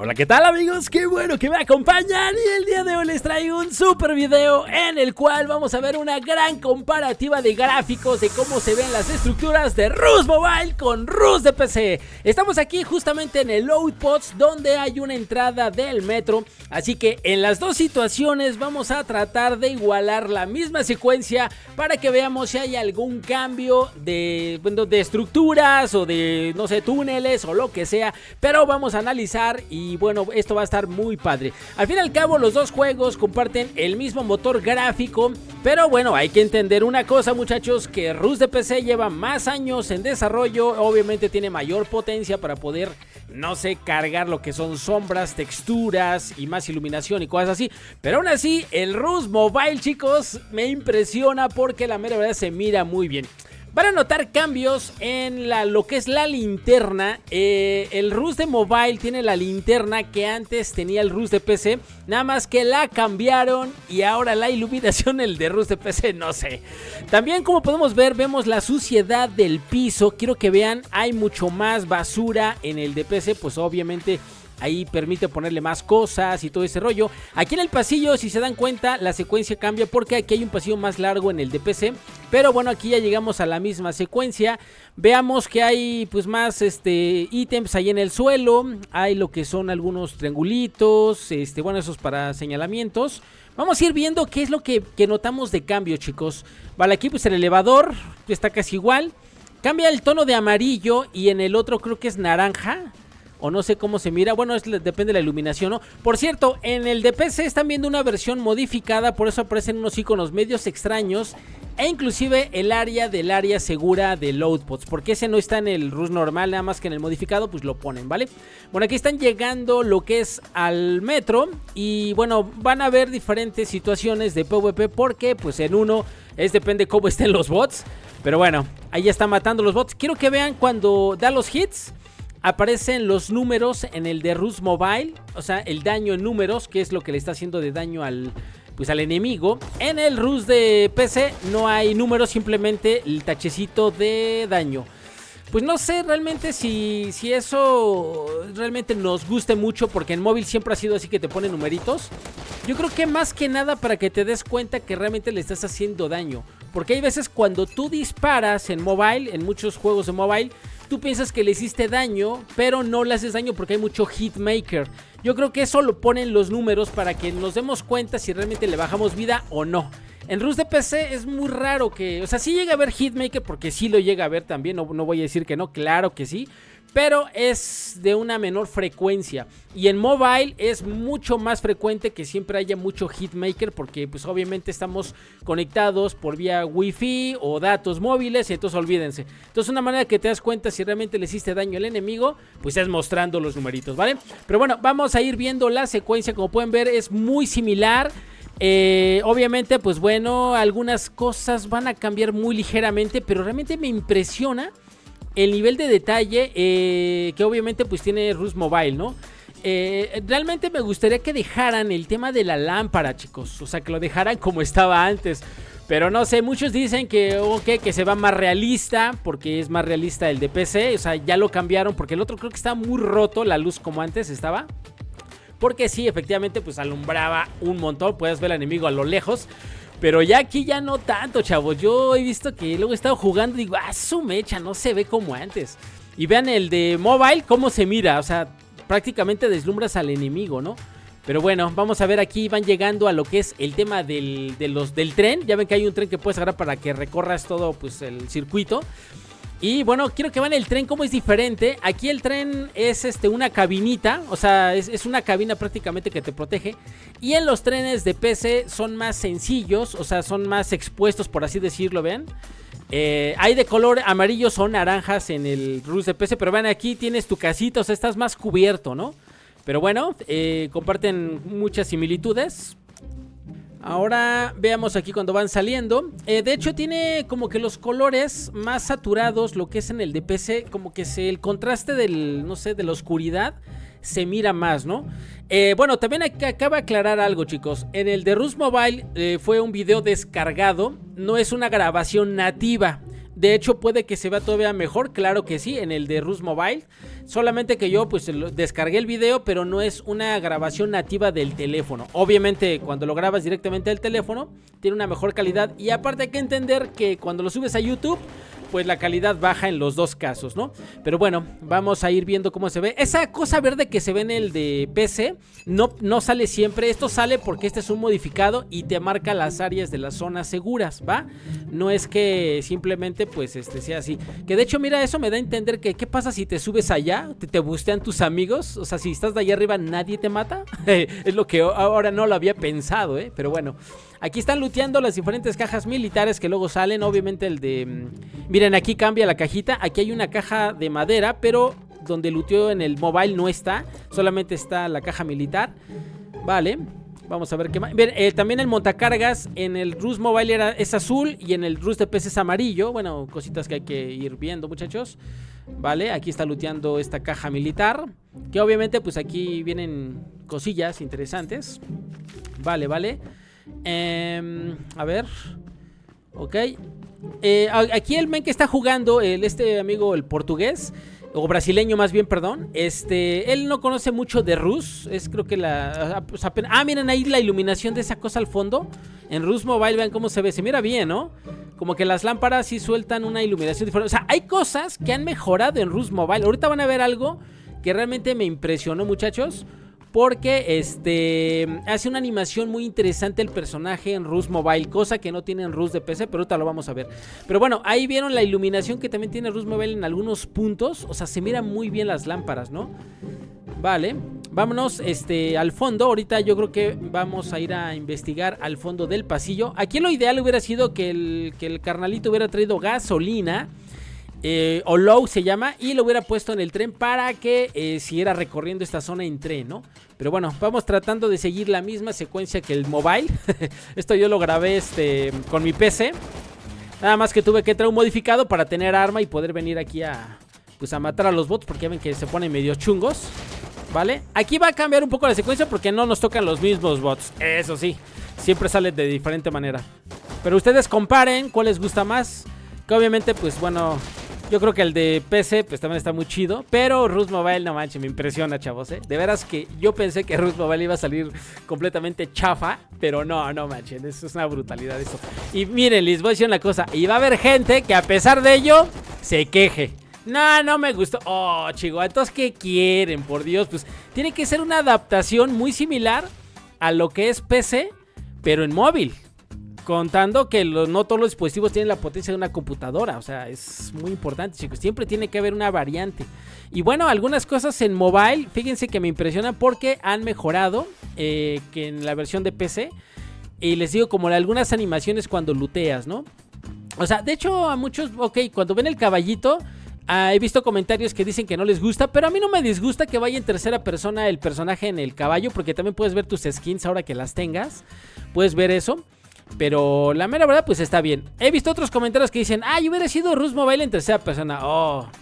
Hola, ¿qué tal amigos? Qué bueno que me acompañan y el día de hoy les traigo un super video en el cual vamos a ver una gran comparativa de gráficos de cómo se ven las estructuras de Rust Mobile con Rust de PC. Estamos aquí justamente en el Outpost donde hay una entrada del metro, así que en las dos situaciones vamos a tratar de igualar la misma secuencia para que veamos si hay algún cambio de estructuras o de, no sé, túneles o lo que sea, pero vamos a analizar y bueno, esto va a estar muy padre. Al fin y al cabo, los dos juegos comparten el mismo motor gráfico, pero bueno, hay que entender una cosa, muchachos, que Rust de PC lleva más años en desarrollo, obviamente tiene mayor potencia para poder, no sé, cargar lo que son sombras, texturas y más iluminación y cosas así, pero aún así, el Rust Mobile, chicos, me impresiona porque la mera verdad se mira muy bien. Van a notar cambios en lo que es la linterna. El Rust de Mobile tiene la linterna que antes tenía el Rust de PC, nada más que la cambiaron y ahora la iluminación, el de Rust de PC, no sé. También, como podemos ver, vemos la suciedad del piso. Quiero que vean, hay mucho más basura en el de PC, pues obviamente ahí permite ponerle más cosas y todo ese rollo. Aquí en el pasillo, si se dan cuenta, la secuencia cambia porque aquí hay un pasillo más largo en el de PC. Pero bueno, aquí ya llegamos a la misma secuencia. Veamos que hay pues más ítems ahí en el suelo. Hay lo que son algunos triangulitos, bueno, esos para señalamientos. Vamos a ir viendo qué es lo que notamos de cambio, chicos. Vale, aquí pues el elevador está casi igual. Cambia el tono de amarillo y en el otro creo que es naranja. O no sé cómo se mira, bueno, depende de la iluminación, ¿no? Por cierto, en el de PC están viendo una versión modificada, por eso aparecen unos iconos medios extraños. E inclusive el área segura del Outpost, porque ese no está en el Rust normal, nada más que en el modificado pues lo ponen, ¿vale? Bueno, aquí están llegando lo que es al metro. Y bueno, van a ver diferentes situaciones de PvP, porque pues en uno depende cómo estén los bots. Pero bueno, ahí ya están matando los bots. Quiero que vean cuando da los hits. Aparecen los números en el de Rust Mobile, o sea, el daño en números, que es lo que le está haciendo de daño al enemigo. En el Rust de PC no hay números, simplemente el tachecito de daño. Pues no sé realmente si eso realmente nos guste mucho, porque en móvil siempre ha sido así que te pone numeritos. Yo creo que más que nada para que te des cuenta que realmente le estás haciendo daño. Porque hay veces cuando tú disparas en mobile, en muchos juegos de mobile, tú piensas que le hiciste daño, pero no le haces daño porque hay mucho hitmaker. Yo creo que eso lo ponen los números para que nos demos cuenta si realmente le bajamos vida o no. En Rust de PC es muy raro que, o sea, sí llega a haber hitmaker, porque sí lo llega a ver también, no voy a decir que no, claro que sí, pero es de una menor frecuencia. Y en mobile es mucho más frecuente que siempre haya mucho hitmaker, porque pues obviamente estamos conectados por vía wifi o datos móviles, y entonces olvídense. Entonces una manera que te das cuenta si realmente le hiciste daño al enemigo, pues es mostrando los numeritos, ¿vale? Pero bueno, vamos a ir viendo la secuencia. Como pueden ver, es muy similar. Obviamente pues bueno, algunas cosas van a cambiar muy ligeramente, pero realmente me impresiona el nivel de detalle que obviamente pues tiene Rust Mobile, ¿no? Realmente me gustaría que dejaran el tema de la lámpara, chicos, o sea, que lo dejaran como estaba antes. Pero no sé, muchos dicen que se va más realista, porque es más realista el de PC. O sea, ya lo cambiaron, porque el otro creo que está muy roto, la luz como antes estaba. Porque sí, efectivamente, pues alumbraba un montón, puedes ver al enemigo a lo lejos. Pero ya aquí ya no tanto, chavos. Yo he visto que luego he estado jugando y digo, su mecha, no se ve como antes. Y vean el de mobile, cómo se mira, o sea, prácticamente deslumbras al enemigo, ¿no? Pero bueno, vamos a ver, aquí van llegando a lo que es el tema del tren. Ya ven que hay un tren que puedes agarrar para que recorras todo pues el circuito. Y bueno, quiero que vean el tren cómo es diferente. Aquí el tren es una cabinita, o sea, es una cabina prácticamente que te protege. Y en los trenes de PC son más sencillos, o sea, son más expuestos, por así decirlo, vean. Hay de color amarillos o naranjas en el Rust de PC, pero vean, aquí tienes tu casita, o sea, estás más cubierto, ¿no? Pero bueno, comparten muchas similitudes. Ahora veamos aquí cuando van saliendo. De hecho tiene como que los colores más saturados, lo que es en el de PC, como que el contraste no sé, de la oscuridad se mira más, ¿no? Bueno, también acaba de aclarar algo, chicos. En el de Rust Mobile fue un video descargado, no es una grabación nativa. De hecho, puede que se vea todavía mejor, claro que sí, en el de Rus Mobile. Solamente que yo pues descargué el video, pero no es una grabación nativa del teléfono. Obviamente, cuando lo grabas directamente del teléfono, tiene una mejor calidad. Y aparte hay que entender que cuando lo subes a YouTube, pues la calidad baja en los dos casos, ¿no? Pero bueno, vamos a ir viendo cómo se ve. Esa cosa verde que se ve en el de PC no sale siempre. Esto sale porque este es un modificado y te marca las áreas de las zonas seguras, ¿va? No es que simplemente pues sea así. Que de hecho, mira, eso me da a entender que ¿qué pasa si te subes allá? ¿Te bustean tus amigos? O sea, si estás de allá arriba, ¿nadie te mata? Es lo que ahora no lo había pensado, ¿eh? Pero bueno. Aquí están looteando las diferentes cajas militares que luego salen. Obviamente el de... Miren, aquí cambia la cajita. Aquí hay una caja de madera, pero donde looteó en el mobile no está. Solamente está la caja militar. Vale. Vamos a ver qué más. Bien, también el montacargas en el Rus Mobile es azul y en el Rus de PC es amarillo. Bueno, cositas que hay que ir viendo, muchachos. Vale, aquí está looteando esta caja militar. Que obviamente pues aquí vienen cosillas interesantes. Vale, vale. A ver. Ok. Aquí el men que está jugando, este amigo, el portugués, o brasileño más bien, perdón. Él no conoce mucho de Rus. Es creo que pues miren ahí la iluminación de esa cosa al fondo. En Rus Mobile, vean cómo se ve. Se mira bien, ¿no? Como que las lámparas sí sueltan una iluminación diferente. O sea, hay cosas que han mejorado en Rus Mobile. Ahorita van a ver algo que realmente me impresionó, muchachos. Porque hace una animación muy interesante el personaje en Rus Mobile, cosa que no tiene en Rus de PC, pero ahorita lo vamos a ver. Pero bueno, ahí vieron la iluminación que también tiene Rus Mobile en algunos puntos. O sea, se miran muy bien las lámparas, ¿no? Vale, vámonos al fondo. Ahorita yo creo que vamos a ir a investigar al fondo del pasillo. Aquí lo ideal hubiera sido que el carnalito hubiera traído gasolina. O low se llama, y lo hubiera puesto en el tren para que siguiera recorriendo esta zona en tren, ¿no? Pero bueno, vamos tratando de seguir la misma secuencia que el mobile. Esto yo lo grabé con mi PC. Nada más que tuve que traer un modificado para tener arma y poder venir aquí a matar a los bots, porque ya ven que se ponen medio chungos. ¿Vale? Aquí va a cambiar un poco la secuencia porque no nos tocan los mismos bots. Eso sí, siempre sale de diferente manera. Pero ustedes comparen cuál les gusta más. Que obviamente, pues bueno, yo creo que el de PC pues también está muy chido. Pero Rus Mobile, no manches, me impresiona, chavos, ¿eh? De veras que yo pensé que Rus Mobile iba a salir completamente chafa. Pero no manches, eso es una brutalidad eso. Y miren, les voy a decir una cosa. Y va a haber gente que a pesar de ello se queje. No me gustó. Oh, chico, entonces ¿qué quieren? Por Dios, pues tiene que ser una adaptación muy similar a lo que es PC, pero en móvil. Contando que no todos los dispositivos tienen la potencia de una computadora. O sea, es muy importante, chicos. Siempre tiene que haber una variante. Y bueno, algunas cosas en mobile, fíjense que me impresionan porque han mejorado que en la versión de PC. Y les digo, como algunas animaciones cuando looteas, ¿no? O sea, de hecho a muchos, ok, cuando ven el caballito, he visto comentarios que dicen que no les gusta, pero a mí no me disgusta que vaya en tercera persona el personaje en el caballo, porque también puedes ver tus skins ahora que las tengas. Puedes ver eso. Pero la mera verdad pues está bien. He visto otros comentarios que dicen, hubiera sido Rus Mobile en tercera persona.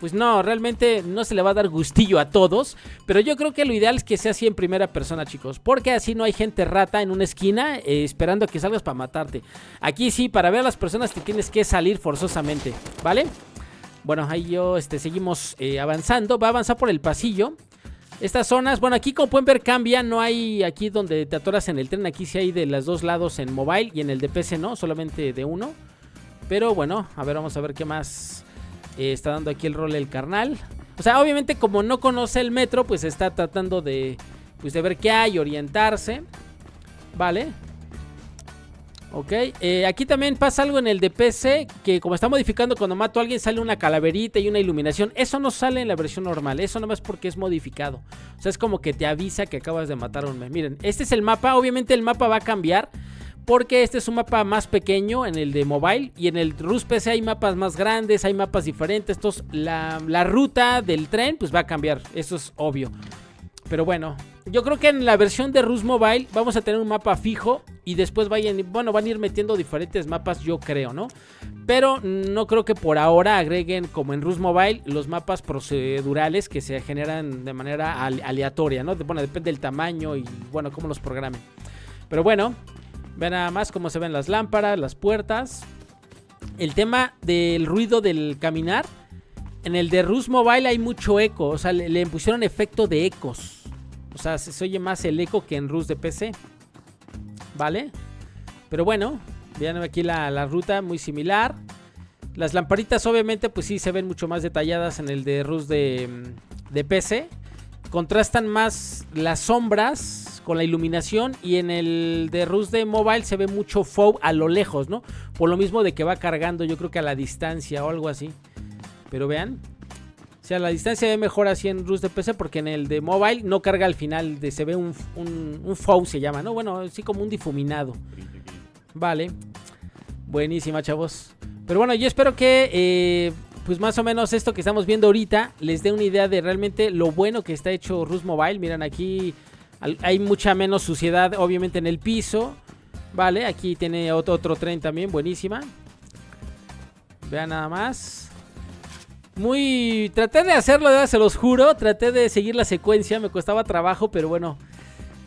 Pues no, realmente no se le va a dar gustillo a todos. Pero yo creo que lo ideal es que sea así en primera persona, chicos, porque así no hay gente rata en una esquina esperando a que salgas para matarte. Aquí sí, para ver a las personas te tienes que salir forzosamente, ¿vale? Bueno, ahí seguimos avanzando. Va a avanzar por el pasillo. Estas zonas, bueno, aquí como pueden ver cambia. No hay aquí donde te atoras en el tren. Aquí sí hay de los dos lados en mobile. Y en el de PC no, solamente de uno. Pero bueno, a ver, vamos a ver qué más está dando aquí el rol el carnal. O sea, obviamente como no conoce el metro, pues está tratando de ver qué hay, orientarse. Vale. Ok, aquí también pasa algo en el de PC, que como está modificando, cuando mato a alguien sale una calaverita y una iluminación. Eso no sale en la versión normal, eso nomás porque es modificado. O sea, es como que te avisa que acabas de matar a un... Miren, este es el mapa, obviamente el mapa va a cambiar, porque este es un mapa más pequeño en el de mobile, y en el Rus PC hay mapas más grandes, hay mapas diferentes. Entonces la ruta del tren pues va a cambiar, eso es obvio. Pero bueno, yo creo que en la versión de Rus Mobile vamos a tener un mapa fijo y después van a ir metiendo diferentes mapas, yo creo, ¿no? Pero no creo que por ahora agreguen, como en Rus Mobile, los mapas procedurales que se generan de manera aleatoria, ¿no? Bueno, depende del tamaño y, bueno, cómo los programen. Pero bueno, ven nada más cómo se ven las lámparas, las puertas. el tema del ruido del caminar. En el de Rus Mobile hay mucho eco, o sea, le pusieron efecto de ecos. O sea, se oye más el eco que en Rus de PC. ¿Vale? Pero bueno, vean aquí la ruta, muy similar. Las lamparitas obviamente pues sí se ven mucho más detalladas en el de Rus de PC. Contrastan más las sombras con la iluminación. Y en el de Rus de Mobile se ve mucho fog a lo lejos, ¿no? Por lo mismo de que va cargando, yo creo que a la distancia o algo así. Pero vean, o sea, la distancia ve mejor así en Rus de PC, porque en el de Mobile no carga al final, se ve un fog se llama, ¿no? Bueno, así como un difuminado. Vale, buenísima, chavos. Pero bueno, yo espero que pues más o menos esto que estamos viendo ahorita les dé una idea de realmente lo bueno que está hecho Rus Mobile. Miren, aquí hay mucha menos suciedad obviamente en el piso. Vale, aquí tiene otro tren también, buenísima. Vean nada más. Traté de hacerlo, se los juro. Traté de seguir la secuencia, me costaba trabajo, pero bueno,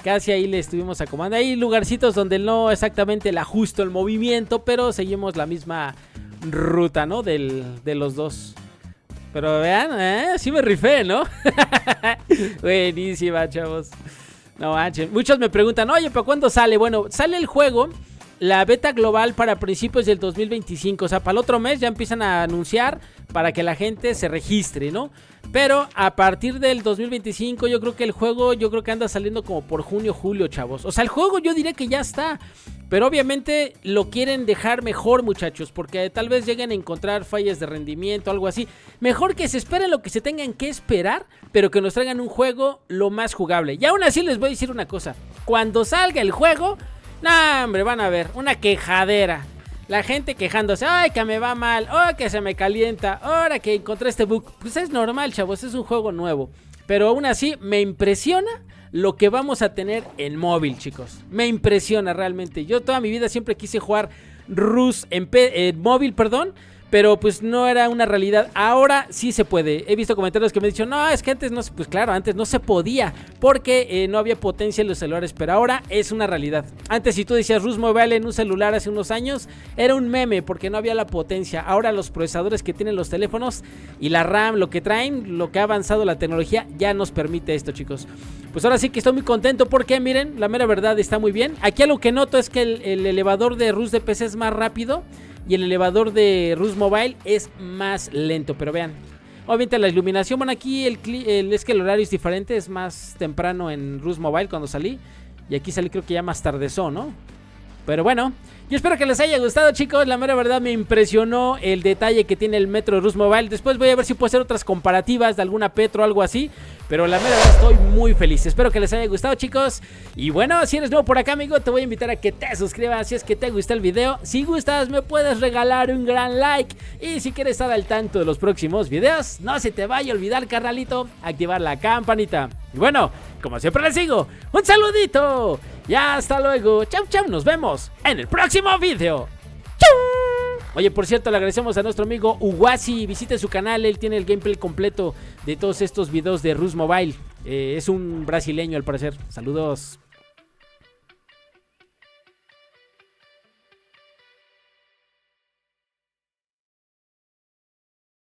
casi ahí le estuvimos acomodando. Hay lugarcitos donde no exactamente el ajusto, el movimiento, pero seguimos la misma ruta, ¿no? De los dos. Pero vean, sí me rifé, ¿no? Buenísima, chavos. No manchen. Muchos me preguntan, oye, ¿pero cuándo sale? Bueno, sale el juego, la beta global, para principios del 2025. O sea, para el otro mes ya empiezan a anunciar para que la gente se registre, ¿no? Pero a partir del 2025 yo creo que el juego, anda saliendo como por junio, julio, chavos. O sea, el juego yo diría que ya está. Pero obviamente lo quieren dejar mejor, muchachos, porque tal vez lleguen a encontrar fallas de rendimiento, algo así. Mejor que se esperen lo que se tengan que esperar, pero que nos traigan un juego lo más jugable. Y aún así les voy a decir una cosa. Cuando salga el juego, no, hombre, van a ver una quejadera. La gente quejándose, ay, que me va mal, oh, que se me calienta, ahora que encontré este bug. Pues es normal, chavos, es un juego nuevo. Pero aún así me impresiona lo que vamos a tener en móvil, chicos. Me impresiona realmente. Yo toda mi vida siempre quise jugar Rus en móvil, perdón. Pero pues no era una realidad. Ahora sí se puede. He visto comentarios que me han dicho, no, es que antes no se... Pues claro, antes no se podía, porque no había potencia en los celulares. Pero ahora es una realidad. Antes, si tú decías Rus Mobile en un celular hace unos años, era un meme porque no había la potencia. Ahora los procesadores que tienen los teléfonos y la RAM, lo que traen, lo que ha avanzado la tecnología, ya nos permite esto, chicos. Pues ahora sí que estoy muy contento porque, miren, la mera verdad está muy bien. Aquí algo que noto es que el elevador de Rus de PC es más rápido y el elevador de Rus Mobile es más lento. Pero vean, obviamente la iluminación, bueno, aquí es que el horario es diferente. Es más temprano en Rus Mobile cuando salí, y aquí salí creo que ya más tardezón, ¿no? Pero bueno, yo espero que les haya gustado, chicos. La mera verdad me impresionó el detalle que tiene el metro de Rus Mobile. Después voy a ver si puedo hacer otras comparativas de alguna Petro o algo así. Pero la mera verdad estoy muy feliz. Espero que les haya gustado, chicos. Y bueno, si eres nuevo por acá, amigo, te voy a invitar a que te suscribas si es que te gustó el video. Si gustas, me puedes regalar un gran like. Y si quieres estar al tanto de los próximos videos, no se te vaya a olvidar, carnalito, activar la campanita. Y bueno, como siempre les digo, un saludito. Y hasta luego. Chau, chau. Nos vemos en el próximo video. ¡Chau! Oye, por cierto, le agradecemos a nuestro amigo Uwasi. Visite su canal, él tiene el gameplay completo de todos estos videos de Rus Mobile. Es un brasileño al parecer. Saludos.